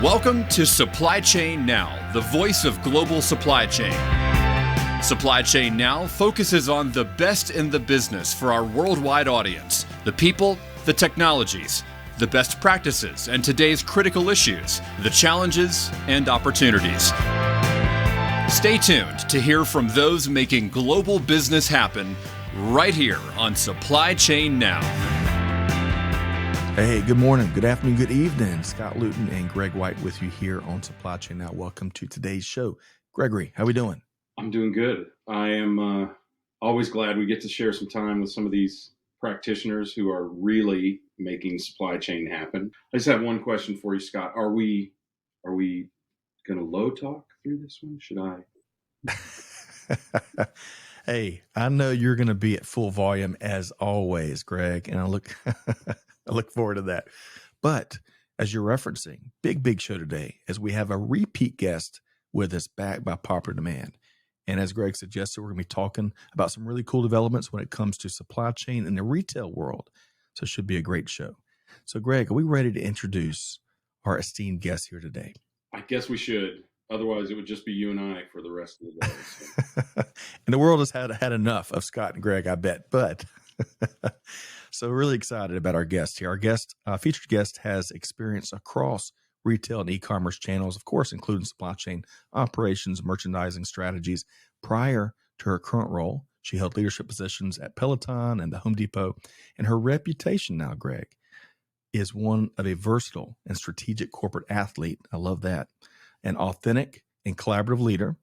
Welcome to Supply Chain Now, the voice of global supply chain. Supply Chain Now focuses on the best in the business for our worldwide audience, the people, the technologies, the best practices, and today's critical issues, the challenges and opportunities. Stay tuned to hear from those making global business happen right here on Supply Chain Now. Hey, good morning, good afternoon, good evening. Scott Luton and Greg White with you here on Supply Chain Now. Welcome to today's show. Gregory, how we doing? I'm doing good. I am always glad we get to share some time with some of these practitioners who are really making supply chain happen. I just have one question for you, Scott. Are we going to low talk through this one? Should I? Hey, I know you're going to be at full volume as always, Greg, and I look forward to that. But as you're referencing, big show today as we have a repeat guest with us back by popular demand. And as Greg suggested, we're going to be talking about some really cool developments when it comes to supply chain in the retail world. So it should be a great show. So Greg, are we ready to introduce our esteemed guest here today? I guess we should. Otherwise, it would just be you and I for the rest of the day. So. And the world has had enough of Scott and Greg, I bet. But so really excited about our guest here. Our guest, featured guest, has experience across retail and e-commerce channels, of course, including supply chain operations, merchandising strategies. Prior to her current role, she held leadership positions at Peloton and the Home Depot. And her reputation now, Greg, is one of a versatile and strategic corporate athlete. I love that. An authentic and collaborative leader,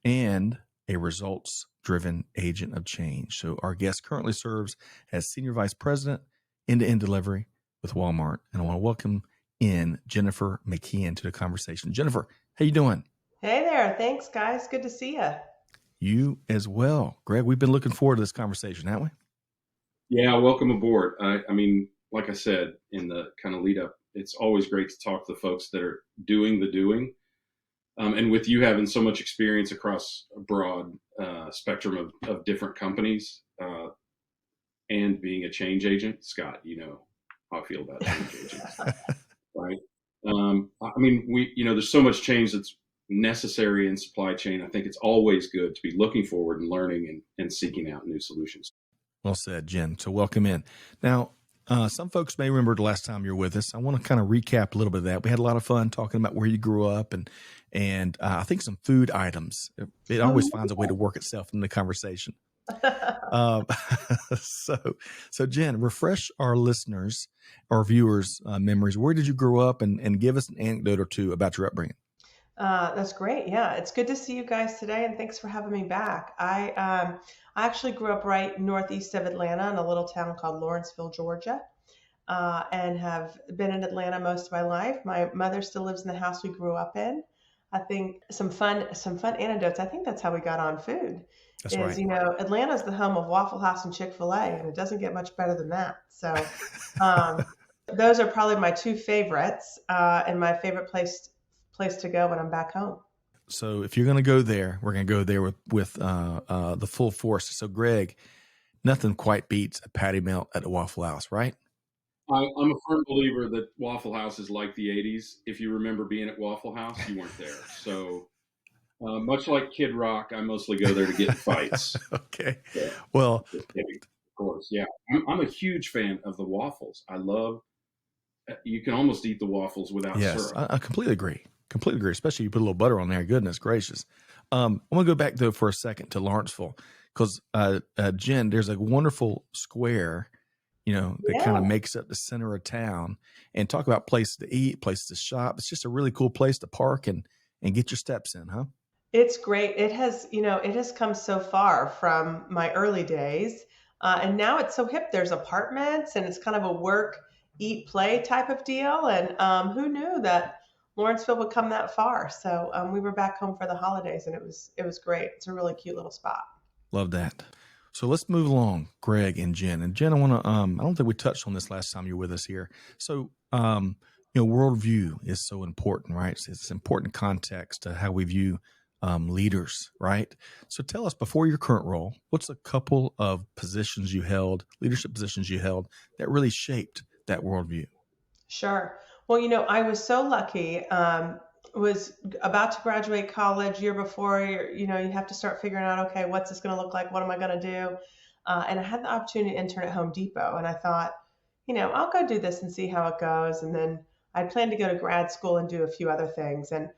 and a results-driven agent of change. So our guest currently serves as Senior Vice President, End-to-End Delivery with Walmart. And I want to welcome in Jennifer McKeehan to the conversation. Jennifer, how you doing? Hey there. Thanks, guys. Good to see you. You as well. Greg, we've been looking forward to this conversation, haven't we? Yeah, welcome aboard. I mean, like I said in the kind of lead up, it's always great to talk to the folks that are doing the doing. And with you having so much experience across a broad spectrum of different companies and being a change agent, Scott, you know how I feel about change agents, right? I mean, there's so much change that's necessary in supply chain. I think it's always good to be looking forward and learning and seeking out new solutions. Well said, Jen. So welcome in. Now, some folks may remember the last time you were with us. I want to kind of recap a little bit of that. We had a lot of fun talking about where you grew up and I think some food items. It always finds a way to work itself in the conversation. So Jen, refresh our listeners, our viewers' memories. Where did you grow up, and give us an anecdote or two about your upbringing? That's great. Yeah, it's good to see you guys today, and thanks for having me back. I actually grew up right northeast of Atlanta in a little town called Lawrenceville, Georgia, and have been in Atlanta most of my life. My mother still lives in the house we grew up in. I think some fun anecdotes. I think that's how we got on food. That's right. Atlanta's the home of Waffle House and Chick-fil-A, and it doesn't get much better than that. So those are probably my two favorites, and my favorite place to go when I'm back home. So if you're going to go there, we're going to go there with the full force. So Greg, nothing quite beats a patty melt at a Waffle House, right? I'm a firm believer that Waffle House is like the 80s. If you remember being at Waffle House, you weren't there. So much like Kid Rock, I mostly go there to get in fights. Okay. Yeah. Well, of course. Yeah. I'm a huge fan of the waffles. You can almost eat the waffles without yes, syrup. I completely agree. Especially you put a little butter on there. Goodness gracious. I want to go back though for a second to Lawrenceville because Jen, there's a wonderful square, that kind of makes up the center of town, and talk about places to eat, places to shop. It's just a really cool place to park and get your steps in, huh? It's great. It has come so far from my early days, and now it's so hip. There's apartments, and it's kind of a work, eat, play type of deal. And who knew that Lawrenceville would come that far? So we were back home for the holidays, and it was great. It's a really cute little spot. Love that. So let's move along, Greg and Jen. And Jen, I want to, I don't think we touched on this last time you were with us here. So, worldview is so important, right? It's important context to how we view leaders, right? So tell us, before your current role, what's a couple of leadership positions you held that really shaped that worldview? Sure. Well, I was so lucky. Was about to graduate college year before. You have to start figuring out, okay, what's this going to look like? What am I going to do? And I had the opportunity to intern at Home Depot, and I thought, I'll go do this and see how it goes. And then I planned to go to grad school and do a few other things. And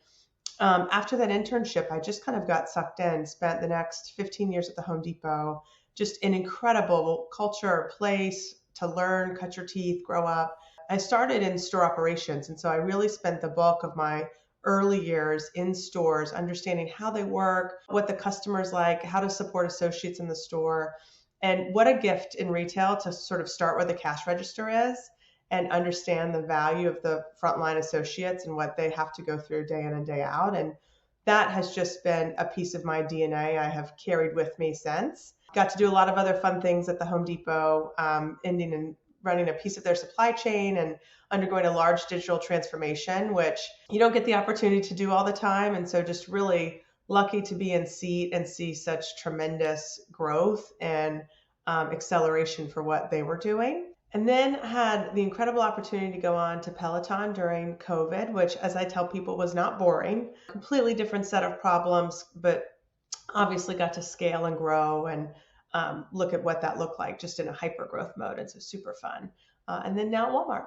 after that internship, I just kind of got sucked in, spent the next 15 years at the Home Depot, just an incredible culture, place to learn, cut your teeth, grow up. I started in store operations. And so I really spent the bulk of my early years in stores, understanding how they work, what the customer's like, how to support associates in the store. And what a gift in retail to sort of start where the cash register is and understand the value of the frontline associates and what they have to go through day in and day out. And that has just been a piece of my DNA I have carried with me since. Got to do a lot of other fun things at the Home Depot, ending in running a piece of their supply chain and undergoing a large digital transformation, which you don't get the opportunity to do all the time. And so just really lucky to be in seat and see such tremendous growth and acceleration for what they were doing. And then had the incredible opportunity to go on to Peloton during COVID, which, as I tell people, was not boring. Completely different set of problems, but obviously got to scale and grow and look at what that looked like just in a hyper growth mode. And so super fun. And then now at Walmart.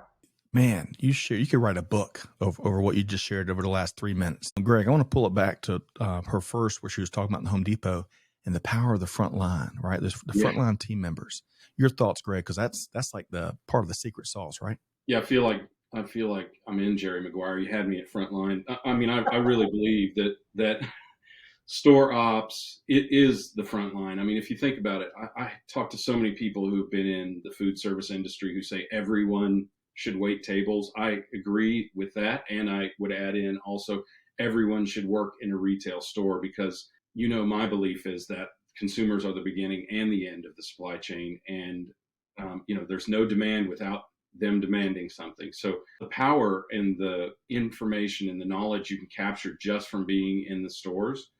Man, you could write a book over what you just shared over the last 3 minutes. Greg, I want to pull it back to her first, where she was talking about the Home Depot and the power of the front line, right? The frontline team members. Your thoughts, Greg, because that's like the part of the secret sauce, right? Yeah, I feel like I'm in Jerry Maguire. You had me at frontline. I mean, I really believe that store ops, it is the front line. I mean, if you think about it, I talk to so many people who've been in the food service industry who say everyone should wait tables. I agree with that. And I would add in also everyone should work in a retail store, because my belief is that consumers are the beginning and the end of the supply chain. And, there's no demand without them demanding something. So the power and the information and the knowledge you can capture just from being in the stores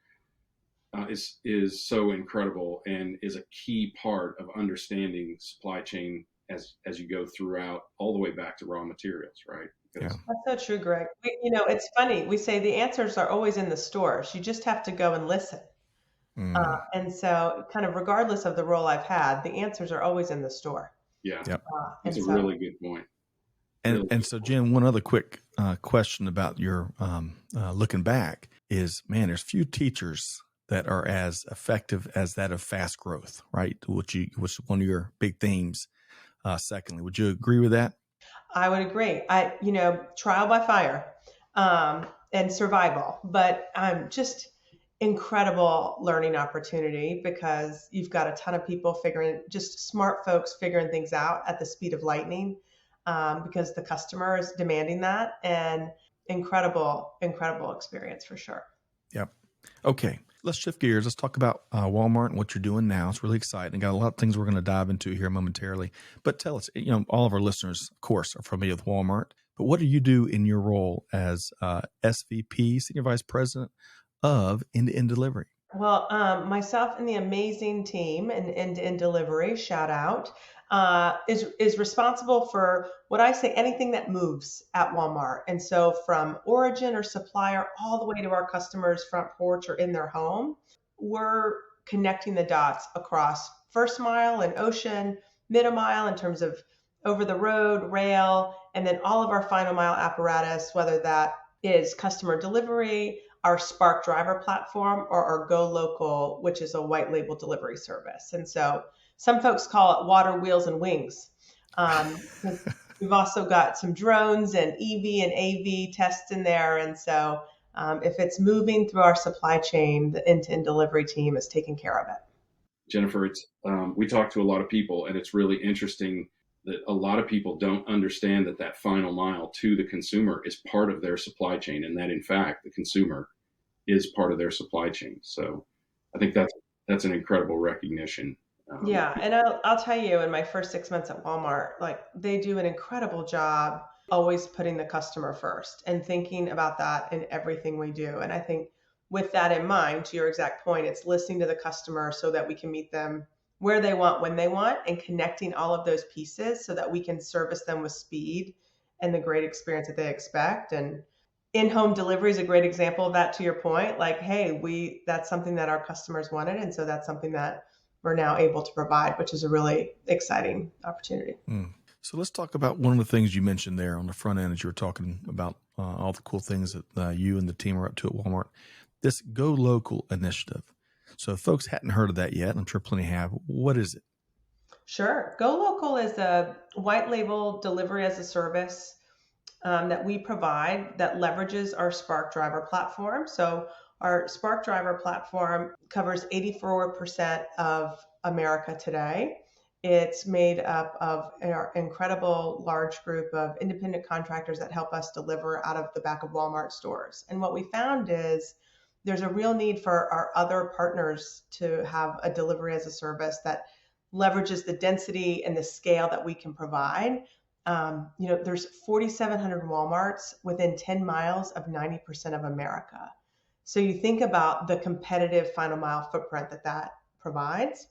is so incredible, and is a key part of understanding supply chain as you go throughout, all the way back to raw materials, right? Yeah. That's so true, Greg. It's funny. We say the answers are always in the stores. You just have to go and listen. And so kind of regardless of the role I've had, the answers are always in the store. Yeah. Yep. That's a really good point. And so, Jen, one other quick question about your looking back is, man, there's few teachers that are as effective as that of fast growth, right? Which was one of your big themes. Secondly, would you agree with that? I would agree. Trial by fire and survival, but just incredible learning opportunity, because you've got a ton of people just smart folks figuring things out at the speed of lightning, because the customer is demanding that, and incredible experience for sure. Yep. Okay. Let's shift gears. Let's talk about Walmart and what you're doing now. It's really exciting. Got a lot of things we're going to dive into here momentarily. But tell us, all of our listeners, of course, are familiar with Walmart. But what do you do in your role as SVP, Senior Vice President of End-to-End Delivery? Well, myself and the amazing team in End-to-End Delivery, shout out, is responsible for what I say, anything that moves at Walmart. And so from origin or supplier all the way to our customers' front porch or in their home, we're connecting the dots across first mile and ocean, middle mile in terms of over the road, rail, and then all of our final mile apparatus, whether that is customer delivery, our Spark driver platform, or our Go Local, which is a white label delivery service. And so some folks call it water, wheels, and wings. We've also got some drones and EV and AV tests in there. And so if it's moving through our supply chain, the end-to-end delivery team is taking care of it. Jennifer, we talk to a lot of people, and it's really interesting that a lot of people don't understand that final mile to the consumer is part of their supply chain, and that in fact the consumer is part of their supply chain. So I think that's an incredible recognition. Yeah, and I'll tell you, in my first 6 months at Walmart, they do an incredible job always putting the customer first and thinking about that in everything we do. And I think with that in mind, to your exact point, it's listening to the customer so that we can meet them where they want, when they want, and connecting all of those pieces so that we can service them with speed and the great experience that they expect. And in-home delivery is a great example of that, to your point. Like, hey, that's something that our customers wanted. And so that's something that we're now able to provide, which is a really exciting opportunity. So let's talk about one of the things you mentioned there on the front end as you were talking about all the cool things that you and the team are up to at Walmart, this Go Local initiative. So if folks hadn't heard of that yet, I'm sure plenty have, what is it? Sure. Go Local is a white label delivery as a service that we provide that leverages our Spark Driver platform. So our Spark Driver platform covers 84% of America today. It's made up of our incredible large group of independent contractors that help us deliver out of the back of Walmart stores. And what we found is there's a real need for our other partners to have a delivery as a service that leverages the density and the scale that we can provide. There's 4,700 Walmarts within 10 miles of 90% of America. So you think about the competitive final mile footprint that provides.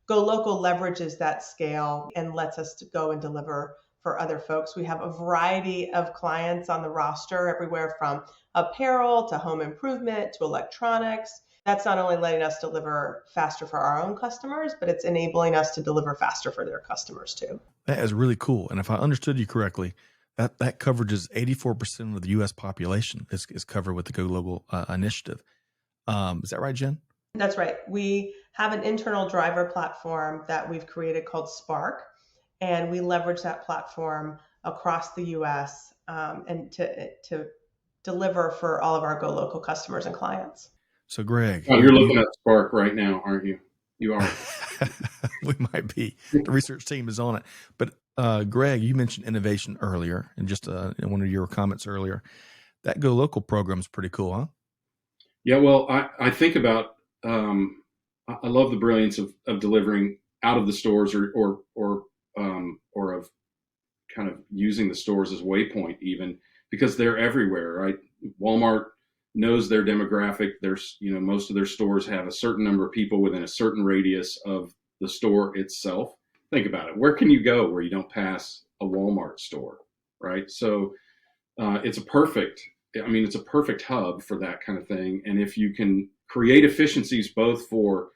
Go Local leverages that scale and lets us to go and deliver for other folks. We have a variety of clients on the roster, everywhere from apparel to home improvement to electronics. That's not only letting us deliver faster for our own customers, but it's enabling us to deliver faster for their customers too. That is really cool. And if I understood you correctly, that coverage is 84% of the U.S. population is covered with the Go Local initiative. Is that right, Jen? That's right. We have an internal driver platform that we've created called Spark, and we leverage that platform across the U.S. And to deliver for all of our Go Local customers and clients. So, Greg, you're looking at Spark right now, aren't you? You are. We might be. The research team is on it. But Greg, you mentioned innovation earlier, and just in one of your comments earlier, that Go Local program is pretty cool, huh? Yeah. Well, I think about. I love the brilliance of delivering out of the stores or of kind of using the stores as waypoint, even because they're everywhere, right? Walmart knows their demographic. There's, most of their stores have a certain number of people within a certain radius of the store itself. Think about it. Where can you go where you don't pass a Walmart store, right? So it's a perfect hub for that kind of thing. And if you can create efficiencies both for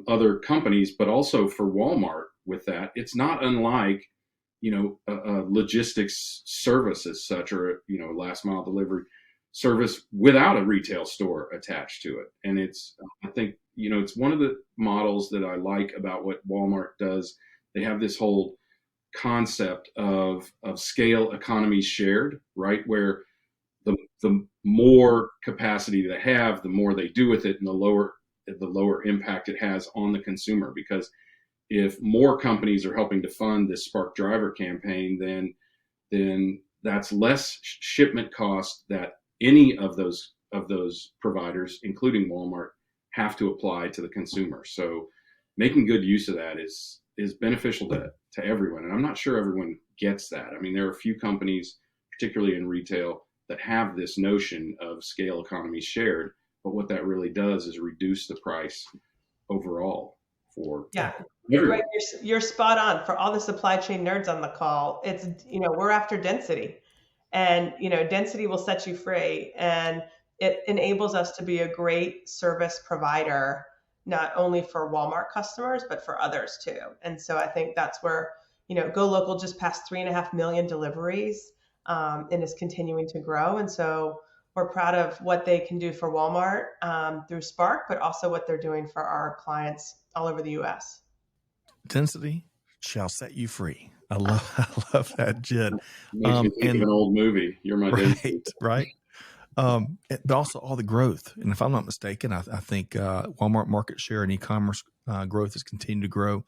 other companies, but also for Walmart with that, it's not unlike, a logistics service as such, or, last mile delivery service without a retail store attached to it. And I think, it's one of the models that I like about what Walmart does. They have this whole concept of scale economies shared, right? Where the more capacity they have, the more they do with it, and the lower impact it has on the consumer. Because if more companies are helping to fund this Spark Driver campaign, then that's less shipment cost that any of those providers, including Walmart, have to apply to the consumer. So making good use of that is beneficial to everyone. And I'm not sure everyone gets that. I mean, there are a few companies, particularly in retail, that have this notion of scale economies shared, but what that really does is reduce the price overall for Greg, you're spot on. For all the supply chain nerds on the call, it's, we're after density, and, density will set you free, and it enables us to be a great service provider, not only for Walmart customers, but for others too. And so I think that's where, Go Local just passed 3.5 million deliveries, and is continuing to grow. And so we're proud of what they can do for Walmart through Spark, but also what they're doing for our clients all over the U.S. Density shall set you free. I love that, Jen. Makes me think of an old movie. You're my density. Right. But also all the growth. And if I'm not mistaken, I think Walmart market share and e-commerce growth has continued to grow.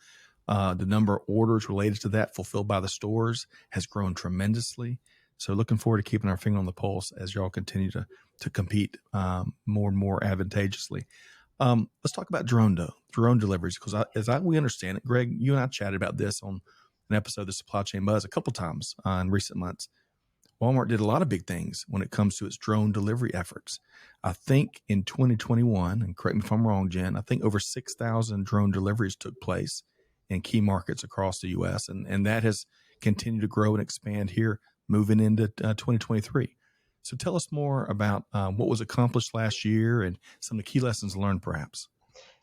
The number of orders related to that fulfilled by the stores has grown tremendously. So looking forward to keeping our finger on the pulse as y'all continue to compete more and more advantageously. Let's talk about drone deliveries, because we understand it, Greg, you and I chatted about this on an episode of the Supply Chain Buzz a couple times in recent months. Walmart did a lot of big things when it comes to its drone delivery efforts. I think in 2021, and correct me if I'm wrong, Jen, I think over 6,000 drone deliveries took place in key markets across the U.S., and that has continued to grow and expand here moving into 2023. So tell us more about what was accomplished last year and some of the key lessons learned, perhaps.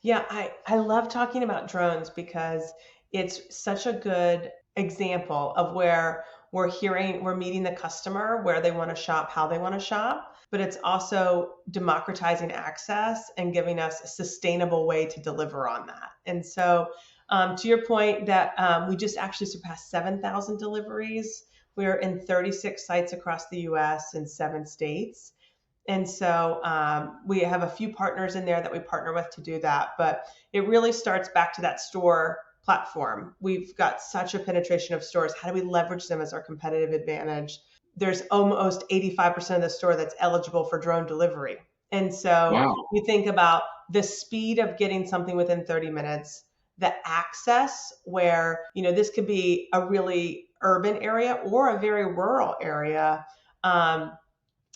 Yeah, I love talking about drones because it's such a good example of where we're meeting the customer where they want to shop, how they want to shop, but it's also democratizing access and giving us a sustainable way to deliver on that. And so, to your point, that we just actually surpassed 7,000 deliveries. We're in 36 sites across the US in 7 states. And so we have a few partners in there that we partner with to do that. But it really starts back to that store platform. We've got such a penetration of stores. How do we leverage them as our competitive advantage? There's almost 85% of the store that's eligible for drone delivery. And so Wow. you think about the speed of getting something within 30 minutes, the access where, this could be a really urban area or a very rural area.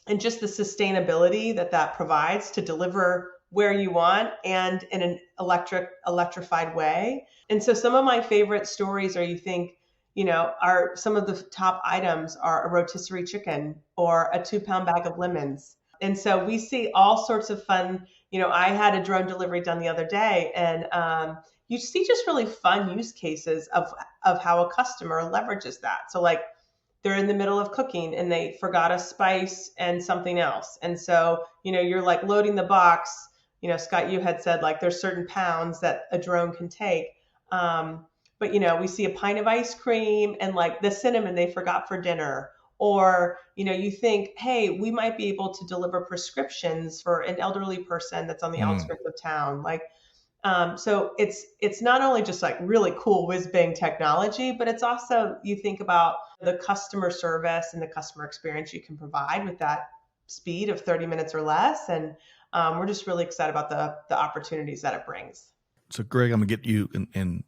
And just the sustainability that provides to deliver where you want and in an electrified way. And so some of my favorite stories are are some of the top items are a rotisserie chicken or a 2-pound bag of lemons. And so we see all sorts of fun. I had a drone delivery done the other day, and you see just really fun use cases of how a customer leverages that. So like, they're in the middle of cooking and they forgot a spice and something else. And so, you're like loading the box. Scott, you had said like there's certain pounds that a drone can take. But, we see a pint of ice cream and like the cinnamon they forgot for dinner. Or, you think, hey, we might be able to deliver prescriptions for an elderly person that's on the outskirts of town. Like, so it's not only just like really cool whiz bang technology, but it's also, you think about the customer service and the customer experience you can provide with that speed of 30 minutes or less. And we're just really excited about the opportunities that it brings. So Greg, I'm gonna get you and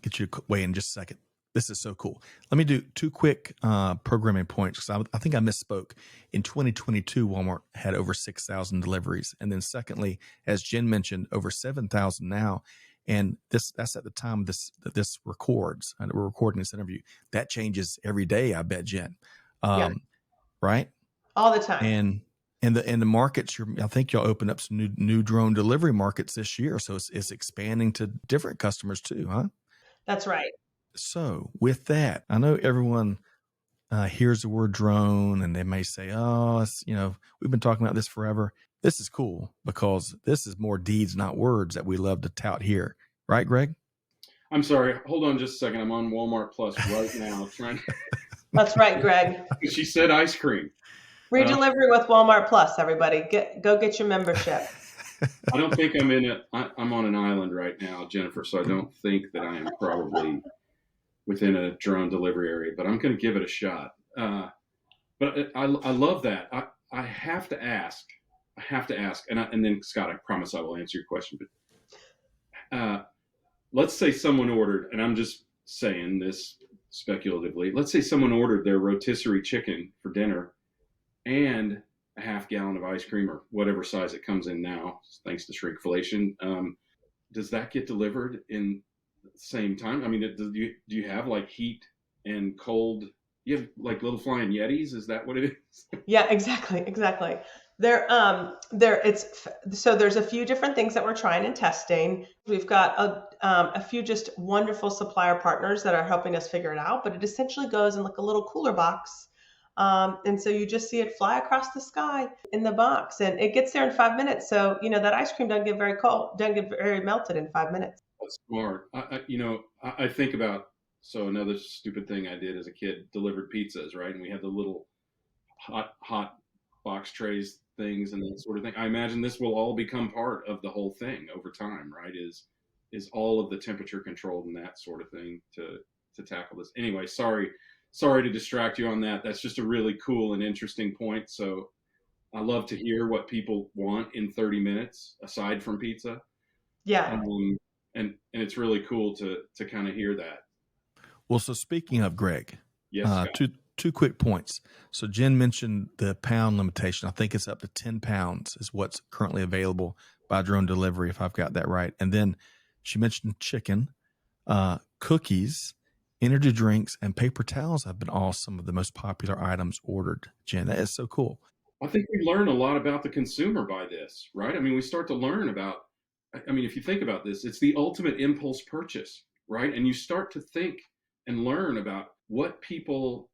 get you to weigh in just a second. This is so cool. Let me do 2 quick programming points, because I think I misspoke. In 2022, Walmart had over 6,000 deliveries. And then secondly, as Jen mentioned, over 7,000 now. And that's at the time this records, and we're recording this interview. That changes every day, I bet, Jen. Yeah. Right? All the time. And the markets, I think y'all opened up some new drone delivery markets this year. So it's expanding to different customers too, huh? That's right. So with that, I know everyone hears the word drone and they may say, oh, we've been talking about this forever. This is cool because this is more deeds, not words, that we love to tout here. Right, Greg? I'm sorry. Hold on just a second. I'm on Walmart Plus right now trying. That's right, Greg. She said ice cream. Free delivery with Walmart Plus, everybody. Go get your membership. I don't think I'm on an island right now, Jennifer, so I don't think that I am probably within a drone delivery area, but I'm going to give it a shot. But I love that. I have to ask, and then Scott, I promise I will answer your question. But let's say someone ordered, and I'm just saying this speculatively. Let's say someone ordered their rotisserie chicken for dinner and a half gallon of ice cream or whatever size it comes in now, thanks to shrinkflation. Does that get delivered in the same time? I mean, do you have like heat and cold? You have like little flying Yetis? Is that what it is? Yeah, exactly. There's a few different things that we're trying and testing. We've got a few just wonderful supplier partners that are helping us figure it out, but it essentially goes in like a little cooler box. And so you just see it fly across the sky in the box, and it gets there in 5 minutes. So, that ice cream doesn't get very cold, doesn't get very melted in 5 minutes. That's smart. I think about, so another stupid thing I did as a kid, delivered pizzas, right? And we had the little hot box trays things and that sort of thing. I imagine this will all become part of the whole thing over time, right? Is all of the temperature controlled and that sort of thing to tackle this. Anyway, sorry to distract you on that. That's just a really cool and interesting point. So I love to hear what people want in 30 minutes aside from pizza. Yeah. And it's really cool to kind of hear that. Well, so speaking of, Greg, yes, two quick points. So Jen mentioned the pound limitation. I think it's up to 10 pounds is what's currently available by drone delivery, if I've got that right. And then she mentioned chicken, cookies, Energy drinks and paper towels have been all some of the most popular items ordered. Jen, that is so cool. I think we learn a lot about the consumer by this, right? I mean, we start to learn about, I mean, if you think about this, it's the ultimate impulse purchase, right? And you start to think and learn about what people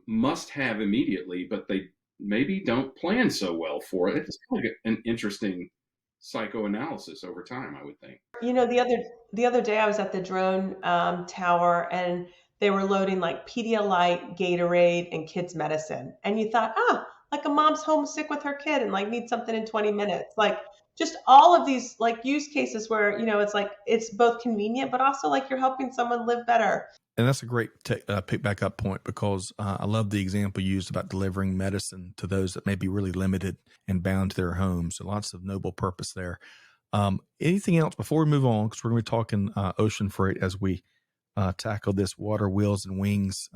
must have immediately, but they maybe don't plan so well for it. It's kind of an interesting psychoanalysis over time, I would think. You know, the other day I was at the drone tower, and they were loading like Pedialyte, Gatorade, and kids medicine. And you thought, like a mom's homesick with her kid and like needs something in 20 minutes. Like just all of these like use cases where, you know, it's like it's both convenient, but also like you're helping someone live better. And that's a great pick back up point, because I love the example you used about delivering medicine to those that may be really limited and bound to their homes. So lots of noble purpose there. Anything else before we move on? Because we're going to be talking ocean freight as we tackle this water wheels and wings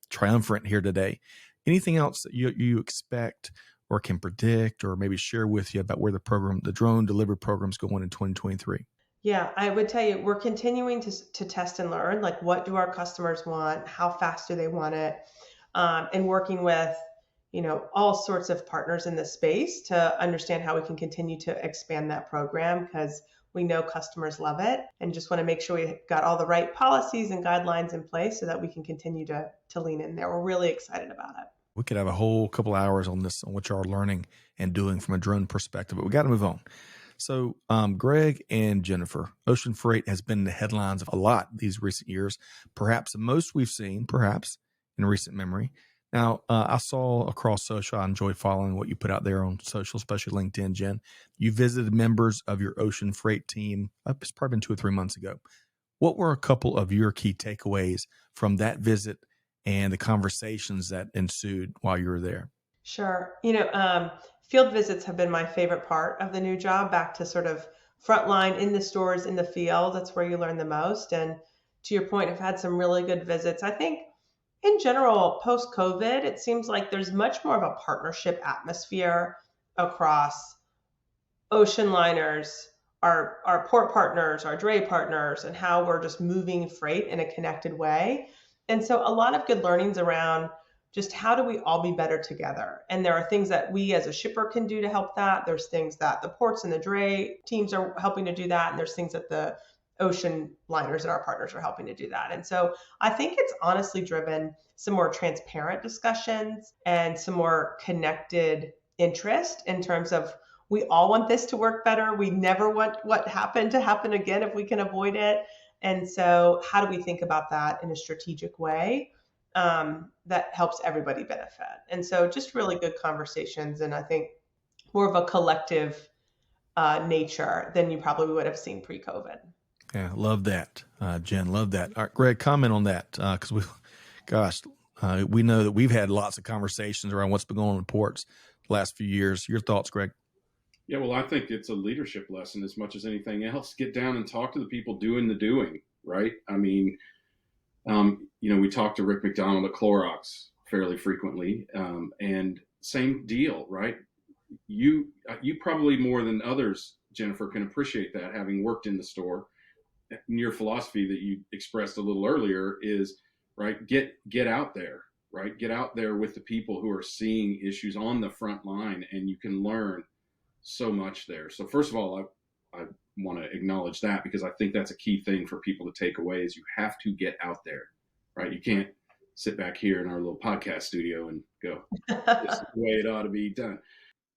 triumvirate here today. Anything else that you expect or can predict or maybe share with you about where the drone delivery program is going in 2023? Yeah, I would tell you, we're continuing to test and learn, like what do our customers want? How fast do they want it? And working with, you know, all sorts of partners in the space to understand how we can continue to expand that program, because we know customers love it and just want to make sure we got all the right policies and guidelines in place so that we can continue to lean in there. We're really excited about it. We could have a whole couple hours on this, on what you're learning and doing from a drone perspective, but we got to move on. So, Greg and Jennifer, ocean freight has been in the headlines of a lot these recent years, perhaps the most we've seen, perhaps in recent memory. Now, I saw across social, I enjoy following what you put out there on social, especially LinkedIn, Jen. You visited members of your ocean freight team. It's probably been 2 or 3 months ago. What were a couple of your key takeaways from that visit and the conversations that ensued while you were there? Sure. You know, field visits have been my favorite part of the new job, back to sort of frontline in the stores, in the field. That's where you learn the most. And to your point, I've had some really good visits. I think in general, post COVID, it seems like there's much more of a partnership atmosphere across ocean liners, our port partners, our dray partners, and how we're just moving freight in a connected way. And so a lot of good learnings around just how do we all be better together? And there are things that we as a shipper can do to help that. There's things that the ports and the dray teams are helping to do that. And there's things that the ocean liners and our partners are helping to do that. And so I think it's honestly driven some more transparent discussions and some more connected interest in terms of, we all want this to work better. We never want what happened to happen again if we can avoid it. And so how do we think about that in a strategic way that helps everybody benefit? And so just really good conversations. And I think more of a collective nature than you probably would have seen pre-COVID. Yeah, love that, Jen. Love that. All right, Greg, comment on that, because we know that we've had lots of conversations around what's been going on in ports the last few years. Your thoughts, Greg? Yeah, well, I think it's a leadership lesson as much as anything else. Get down and talk to the people doing the doing, right? I mean, you know, we talk to Rick McDonald at Clorox fairly frequently, and same deal, right? You probably more than others, Jennifer, can appreciate that, having worked in the store. And your philosophy that you expressed a little earlier is, right, get out there, right? Get out there with the people who are seeing issues on the front line, and you can learn so much there. So first of all, I want to acknowledge that, because I think that's a key thing for people to take away, is you have to get out there, right? You can't sit back here in our little podcast studio and go, this is the way it ought to be done.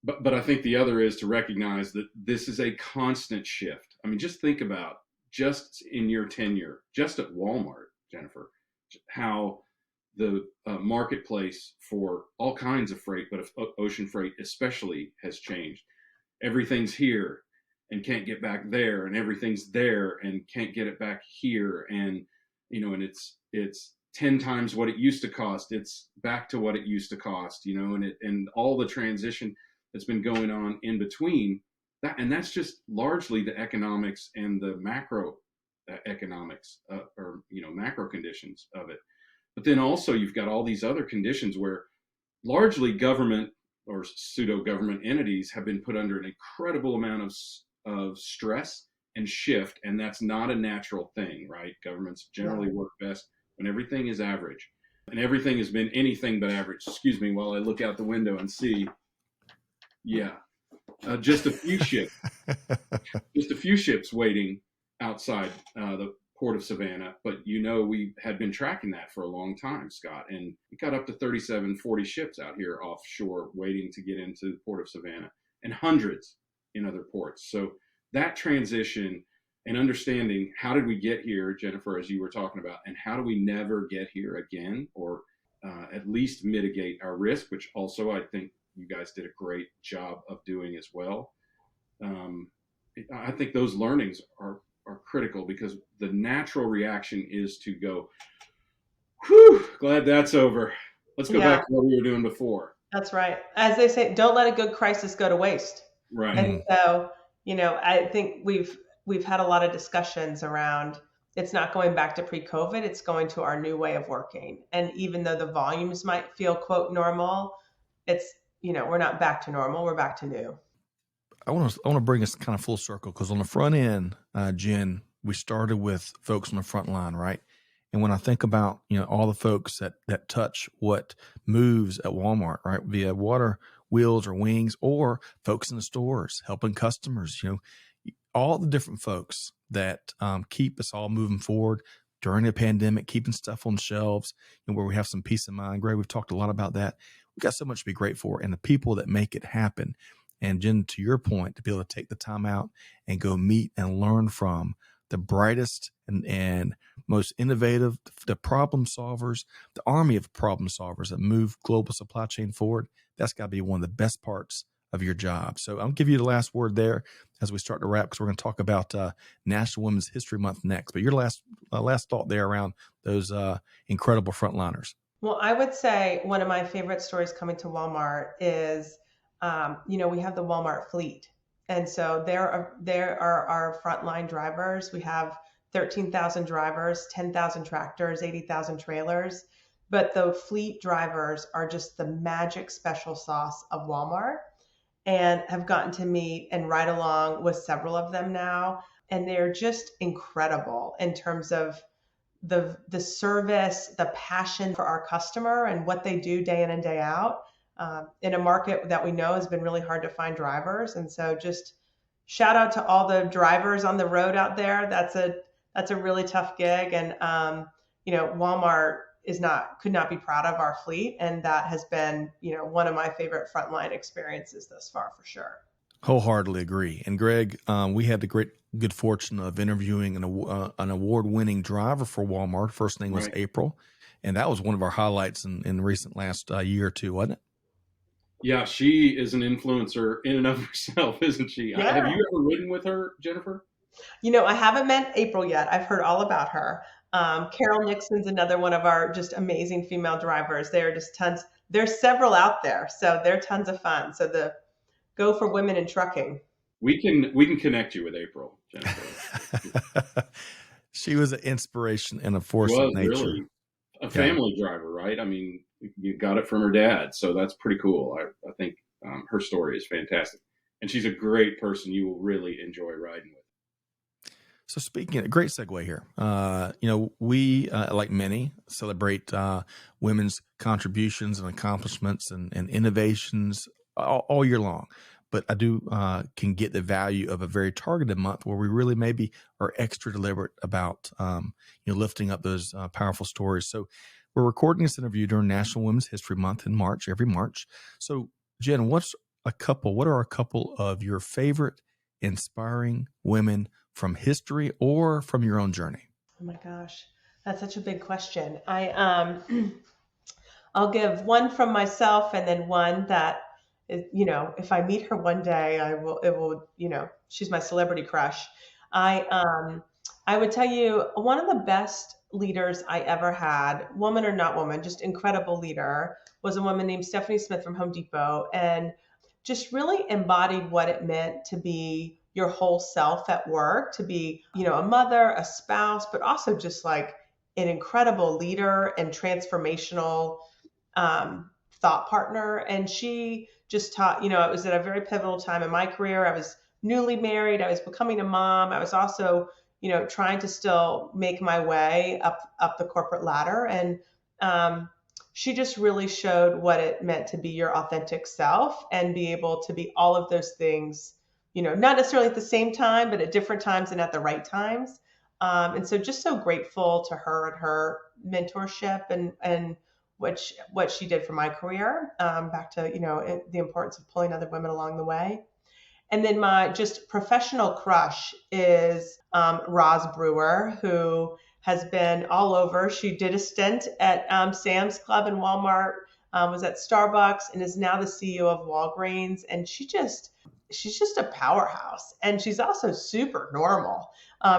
But I think the other is to recognize that this is a constant shift. I mean, just think about, just in your tenure, just at Walmart, Jennifer, how the marketplace for all kinds of freight, but ocean freight especially, has changed. Everything's here and can't get back there, and everything's there and can't get it back here. And, you know, and it's 10 times what it used to cost. It's back to what it used to cost, you know, and all the transition that's been going on in between that. And that's just largely the economics and the macro economics, or, you know, macro conditions of it. But then also you've got all these other conditions where largely government or pseudo government entities have been put under an incredible amount of stress and shift. And that's not a natural thing, right? Governments generally work best when everything is average, and everything has been anything but average. Excuse me, while I look out the window and see, yeah, just a few ships, waiting outside the port of Savannah. But we had been tracking that for a long time, Scott, and it got up to 37, 40 ships out here offshore waiting to get into the port of Savannah, and hundreds in other ports. So that transition and understanding, how did we get here, Jennifer, as you were talking about, and how do we never get here again, or at least mitigate our risk, which also I think you guys did a great job of doing as well. I think those learnings are critical, because the natural reaction is to go, whew, glad that's over. Let's go back to what we were doing before. That's right. As they say, don't let a good crisis go to waste. Right. And so, I think we've had a lot of discussions around, it's not going back to pre-COVID, it's going to our new way of working. And even though the volumes might feel, quote, normal, it's, we're not back to normal, we're back to new. I want to bring us kind of full circle, because on the front end, Jen, we started with folks on the front line, right? And when I think about, all the folks that touch what moves at Walmart, right, via water, wheels, or wings, or folks in the stores helping customers, all the different folks that keep us all moving forward during the pandemic, keeping stuff on shelves, and where we have some peace of mind. Greg, we've talked a lot about that. We've got so much to be grateful for, and the people that make it happen. And Jen, to your point, to be able to take the time out and go meet and learn from the brightest and most innovative, the problem solvers, the army of problem solvers that move global supply chain forward, that's got to be one of the best parts of your job. So I'll give you the last word there as we start to wrap, because we're going to talk about National Women's History Month next. But your last thought there around those incredible frontliners. Well, I would say one of my favorite stories coming to Walmart is, we have the Walmart fleet. And so there are our frontline drivers. We have 13,000 drivers, 10,000 tractors, 80,000 trailers. But the fleet drivers are just the magic special sauce of Walmart, and have gotten to meet and ride along with several of them now. And they're just incredible in terms of the service, the passion for our customer, and what they do day in and day out. In a market that we know has been really hard to find drivers. And so just shout out to all the drivers on the road out there. That's a really tough gig. And, Walmart could not be proud of our fleet. And that has been, one of my favorite frontline experiences thus far, for sure. Wholeheartedly agree. And Greg, we had the good fortune of interviewing an award-winning driver for Walmart. First name was Right. April. And that was one of our highlights in the recent last year or two, wasn't it? Yeah, she is an influencer in and of herself, isn't she? Yeah. Have you ever ridden with her, Jennifer? I haven't met April yet. I've heard all about her. Carol Nixon's another one of our just amazing female drivers. There are just tons. There's several out there, so they're tons of fun. So go for women in trucking. We can connect you with April, Jennifer. She was an inspiration and a force of nature. Really a family driver, right? I mean, you got it from her dad, so that's pretty cool. I think her story is fantastic, and she's a great person you will really enjoy riding with. So speaking, great segue here. We, like many, celebrate women's contributions and accomplishments and innovations all year long. But I do can get the value of a very targeted month where we really maybe are extra deliberate about lifting up those powerful stories. So we're recording this interview during National Women's History Month in March, every March. So Jen, what are a couple of your favorite inspiring women from history or from your own journey? Oh my gosh, that's such a big question. I'll give one from myself, and then one that is, if I meet her one day, it will, she's my celebrity crush. I would tell you one of the best leaders I ever had, woman or not woman, just incredible leader, was a woman named Stephanie Smith from Home Depot, and just really embodied what it meant to be your whole self at work, to be, a mother, a spouse, but also just like an incredible leader and transformational thought partner. And she just taught, it was at a very pivotal time in my career. I was newly married. I was becoming a mom. I was also, trying to still make my way up the corporate ladder. And she just really showed what it meant to be your authentic self and be able to be all of those things, not necessarily at the same time, but at different times and at the right times. And so just so grateful to her and her mentorship and what she did for my career, back to, the importance of pulling other women along the way. And then my just professional crush is Roz Brewer, who has been all over. She did a stint at Sam's Club and Walmart, was at Starbucks, and is now the CEO of Walgreens. And she's just a powerhouse. And she's also super normal.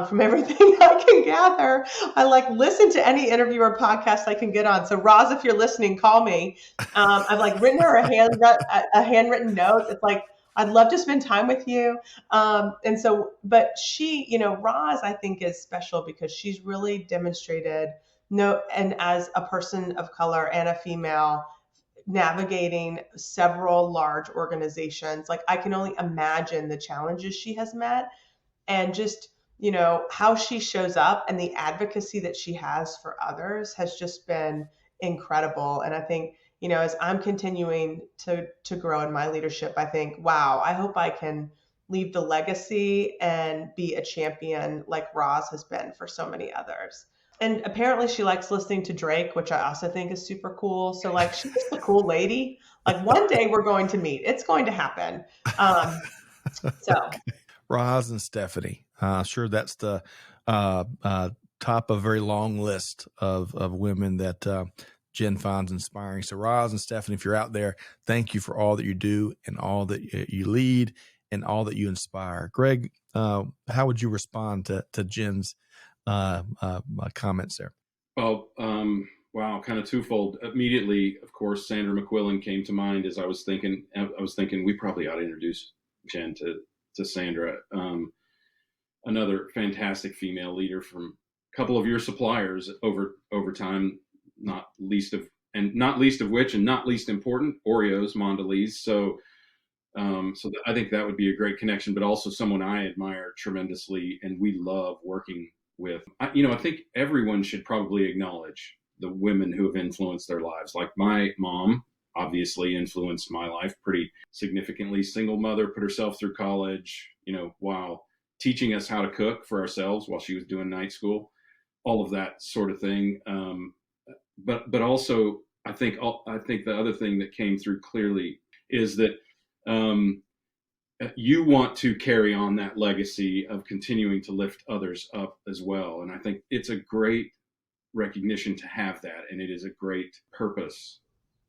From everything I can gather, I listen to any interview or podcast I can get on. So Roz, if you're listening, call me. I've written her a handwritten note. It's I'd love to spend time with you. And so, but she, Roz, I think is special because she's really demonstrated and as a person of color and a female navigating several large organizations, I can only imagine the challenges she has met and just, how she shows up and the advocacy that she has for others has just been incredible. And I think, as I'm continuing to grow in my leadership, I think, wow, I hope I can leave the legacy and be a champion like Roz has been for so many others. And apparently she likes listening to Drake, which I also think is super cool. So she's just a cool lady. One day we're going to meet. It's going to happen. So Roz and Stephanie. Sure, that's the top of a very long list of women that Jen finds inspiring. So Roz and Stephanie, if you're out there, thank you for all that you do and all that you lead and all that you inspire. Greg, how would you respond to Jen's comments there? Well, wow, kind of twofold. Immediately, of course, Sandra McQuillan came to mind as I was thinking we probably ought to introduce Jen to Sandra. Another fantastic female leader from a couple of your suppliers over time, not least of which, and not least important, Oreos, Mondelez. So I think that would be a great connection, but also someone I admire tremendously, and we love working with. I think everyone should probably acknowledge the women who have influenced their lives. Like my mom obviously influenced my life pretty significantly. Single mother, put herself through college, while teaching us how to cook for ourselves while she was doing night school, all of that sort of thing. But also, I think the other thing that came through clearly is that you want to carry on that legacy of continuing to lift others up as well. And I think it's a great recognition to have that, and it is a great purpose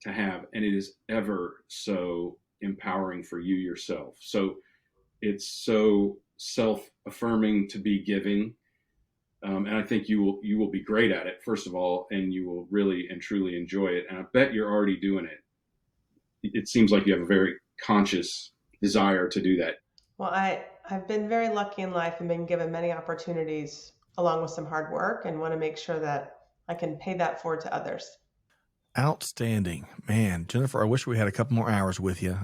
to have, and it is ever so empowering for you yourself. So it's so self-affirming to be giving. And I think you will be great at it, first of all, and you will really and truly enjoy it. And I bet you're already doing it. It seems like you have a very conscious desire to do that. Well, I've been very lucky in life and been given many opportunities along with some hard work, and want to make sure that I can pay that forward to others. Outstanding, man. Jennifer, I wish we had a couple more hours with you.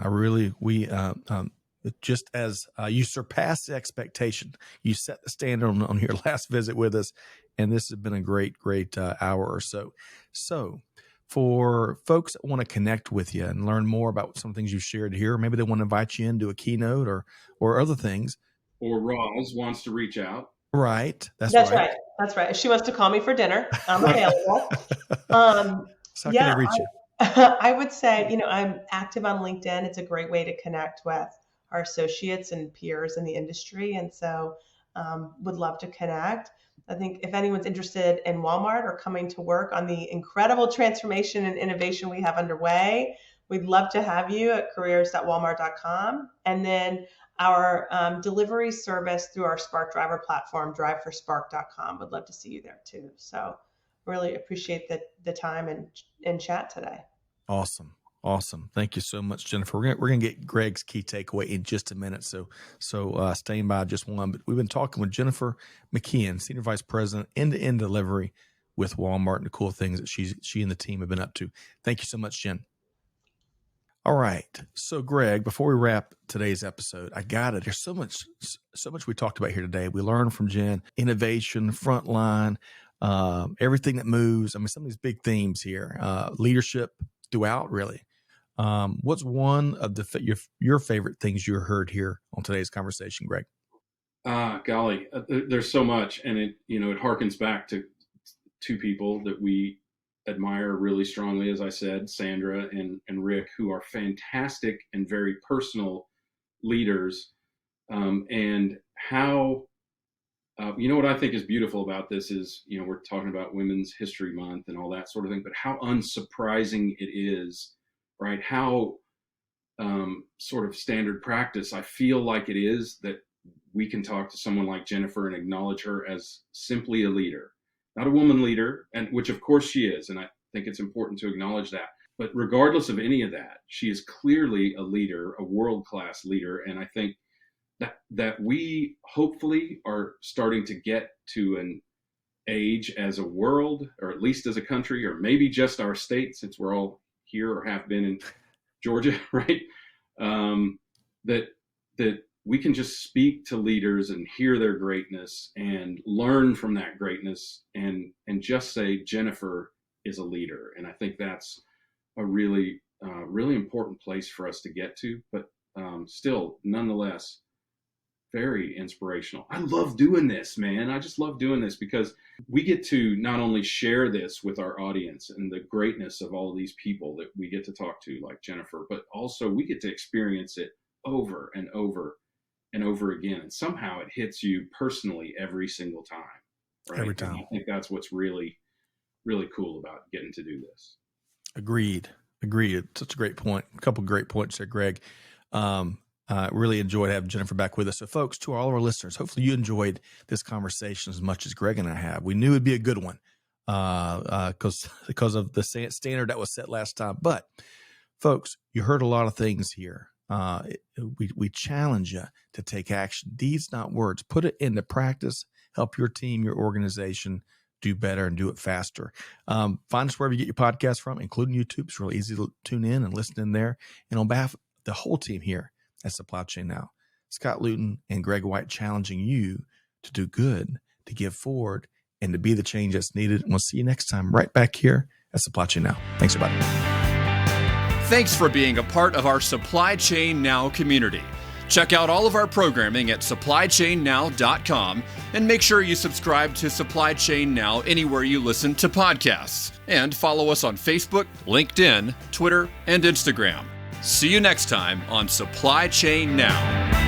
Just as you surpassed the expectation, you set the standard on your last visit with us, and this has been a great hour or so. So for folks that want to connect with you and learn more about some things you've shared here, maybe they want to invite you into a keynote or other things. Or Roz wants to reach out. Right. That's right. That's right. If she wants to call me for dinner, I'm available. So can I reach you? I would say, I'm active on LinkedIn. It's a great way to connect with our associates and peers in the industry. And so would love to connect. I think if anyone's interested in Walmart or coming to work on the incredible transformation and innovation we have underway, we'd love to have you at careers.walmart.com. And then our delivery service through our Spark driver platform, driveforspark.com. Would love to see you there too. So really appreciate the time and chat today. Awesome. Thank you so much, Jennifer. We're gonna get Greg's key takeaway in just a minute. So staying by just one. But we've been talking with Jennifer McKeehan, Senior Vice President, end-to-end delivery with Walmart, and the cool things that she and the team have been up to. Thank you so much, Jen. All right. So, Greg, before we wrap today's episode, I got it. There's so much we talked about here today. We learned from Jen, innovation, frontline, everything that moves. I mean, some of these big themes here, leadership throughout, really. What's one of your favorite things you heard here on today's conversation, Greg? Golly, there's so much, and it harkens back to two people that we admire really strongly, as I said, Sandra and Rick, who are fantastic and very personal leaders. And how, what I think is beautiful about this is, we're talking about Women's History Month and all that sort of thing, but how unsurprising it is, right? How sort of standard practice I feel like it is that we can talk to someone like Jennifer and acknowledge her as simply a leader. Not a woman leader, and which of course she is, and I think it's important to acknowledge that. But regardless of any of that, she is clearly a leader, a world-class leader, and I think that we hopefully are starting to get to an age as a world, or at least as a country, or maybe just our state, since we're all here or have been in Georgia, right? That we can just speak to leaders and hear their greatness and learn from that greatness and just say Jennifer is a leader. And I think that's a really, really important place for us to get to, but still, nonetheless, very inspirational. I love doing this, man. I just love doing this because we get to not only share this with our audience and the greatness of all of these people that we get to talk to, like Jennifer, but also we get to experience it over and over and over again, and somehow it hits you personally every single time, right? Every time. And I think that's what's really, really cool about getting to do this. Agreed. Such a great point. A couple of great points there, Greg. Really enjoyed having Jennifer back with us. So, folks, to all of our listeners, hopefully you enjoyed this conversation as much as Greg and I have. We knew it'd be a good one because of the standard that was set last time. But, folks, you heard a lot of things here. We challenge you to take action. Deeds, not words. Put it into practice. Help your team, your organization do better and do it faster. Find us wherever you get your podcast from, including YouTube. It's really easy to tune in and listen in there. And on behalf of the whole team here at Supply Chain Now, Scott Luton and Greg White challenging you to do good, to give forward, and to be the change that's needed. And we'll see you next time right back here at Supply Chain Now. Thanks, everybody. Thanks for being a part of our Supply Chain Now community. Check out all of our programming at supplychainnow.com and make sure you subscribe to Supply Chain Now anywhere you listen to podcasts. And follow us on Facebook, LinkedIn, Twitter, and Instagram. See you next time on Supply Chain Now.